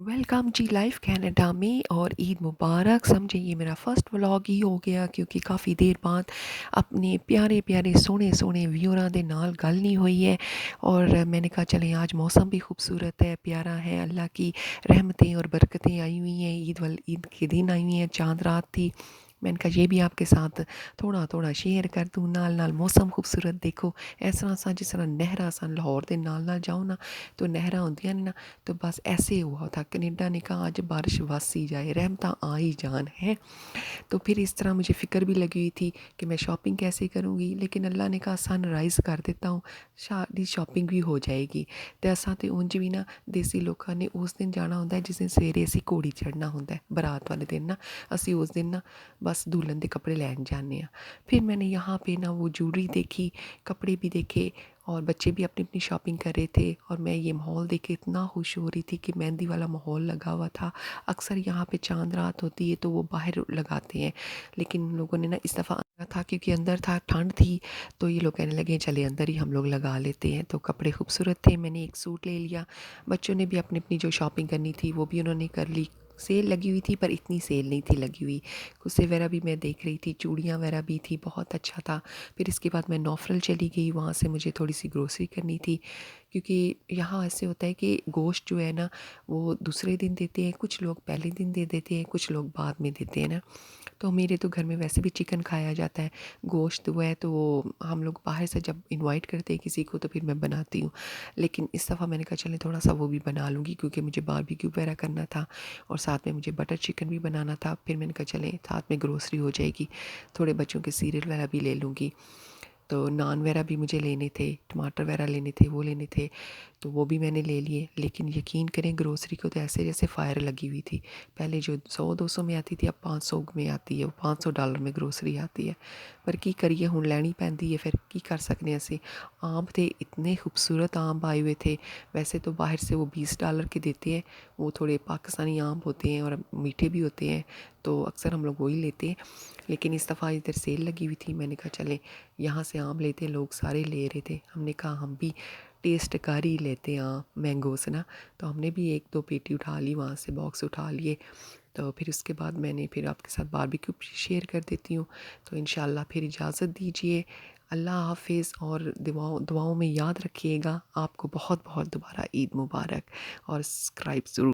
Welcome जी live Canada में और ईद मुबारक। समझे ये मेरा फर्स्ट व्लॉग ही हो गया क्योंकि काफ़ी देर बाद अपने प्यारे प्यारे सोने सोने व्यूअरां दे नाल गल नहीं हुई है। और मैंने कहा चलें आज मौसम भी खूबसूरत है, प्यारा है, अल्लाह की रहमतें और बरकतें आई हुई हैं। ईद के दिन आई हुई हैं, चांद रात थी। मैंने कहा ये भी आपके साथ थोड़ा थोड़ा शेयर कर दूँ। नाल नाल मौसम खूबसूरत देखो, इस तरह सा जिस तरह नहरा सन लाहौर के नाल नाल जाओ ना तो नहरा होंदियां ने ना, तो बस ऐसे हुआ था। कनेडा ने कहा आज बारिश वस ही जाए, रहमता आ ही जान है। तो फिर इस तरह मुझे फ़िक्र भी लगी हुई थी कि मैं शॉपिंग कैसे करूँगी, लेकिन अल्लाह ने कहा सनराइज़ कर देता हूँ, सारी शॉपिंग भी हो जाएगी। तो असां ते उंज भी ना देसी लोगों ने उस दिन जाना होंदा है जिस दिन सवेरे असी घोड़ी चढ़ना होंदा है, बरात वाले दिन ना असी उस दिन ना बस दुल्हन के कपड़े लैन जाने हैं। फिर मैंने यहाँ पे ना वो ज्वेलरी देखी, कपड़े भी देखे और बच्चे भी अपनी अपनी शॉपिंग कर रहे थे। और मैं ये माहौल देख के इतना खुश हो रही थी कि मेहंदी वाला माहौल लगा हुआ था। अक्सर यहाँ पे चांद रात होती है तो वो बाहर लगाते हैं, लेकिन उन लोगों ने ना इस दफ़ा था क्योंकि अंदर था, ठंड थी, तो ये लोग कहने लगे चले अंदर ही हम लोग लगा लेते हैं। तो कपड़े खूबसूरत थे, मैंने एक सूट ले लिया। बच्चों ने भी अपनी अपनी जो शॉपिंग करनी थी वो भी उन्होंने कर ली। सेल लगी हुई थी पर इतनी सेल नहीं थी लगी हुई। गुस्से वगैरह भी मैं देख रही थी, चूड़ियाँ वगैरह भी थी, बहुत अच्छा था। फिर इसके बाद मैं नौफल चली गई, वहाँ से मुझे थोड़ी सी ग्रोसरी करनी थी क्योंकि यहाँ ऐसे होता है कि गोश्त जो है ना वो दूसरे दिन देते हैं, कुछ लोग पहले दिन दे देते हैं, कुछ लोग बाद में देते हैं ना। तो मेरे तो घर में वैसे भी चिकन खाया जाता है, गोश्त वो है तो हम लोग बाहर से जब इनवाइट करते हैं किसी को तो फिर मैं बनाती हूँ। लेकिन इस दफ़ा मैंने कहा चलें थोड़ा सा वो भी बना लूँगी क्योंकि मुझे बारबेक्यू वगैरह करना था और साथ में मुझे बटर चिकन भी बनाना था। फिर मैंने कहा चलें साथ में ग्रोसरी हो जाएगी, थोड़े बच्चों के सीरियल वगैरह भी ले लूँगी। तो नान वगैरह भी मुझे लेने थे, टमाटर वगैरह लेने थे, वो लेने थे, तो वो भी मैंने ले लिए। लेकिन यकीन करें ग्रोसरी को तो ऐसे जैसे फायर लगी हुई थी। पहले जो 100-200 में आती थी अब 500 में आती है, वो $500 में ग्रोसरी आती है। पर की करिए हुण लैनी पैंदी है, फिर की कर सकने असी। आम थे, इतने खूबसूरत आम आए हुए थे। वैसे तो बाहर से वो $20 के देते हैं, वो थोड़े पाकिस्तानी आम होते हैं और मीठे भी होते हैं, तो अक्सर हम लोग वही लेते हैं। लेकिन इस दफ़ा इधर सेल लगी हुई थी, मैंने कहा चलें यहाँ से आम लेते हैं, लोग सारे ले रहे थे। हमने कहा हम भी टेस्ट कर ही लेते हैं मैंगोस ना। तो हमने भी 1-2 पेटी उठा ली, वहाँ से बॉक्स उठा लिए। तो फिर उसके बाद मैंने फिर आपके साथ बारबेक्यू शेयर कर देती हूँ। तो इंशाल्लाह फिर इजाज़त दीजिए। अल्लाह हाफ़िज़ और दुआओं दुआओं में याद रखिएगा। आपको बहुत बहुत दोबारा ईद मुबारक और सब्सक्राइब ज़रूर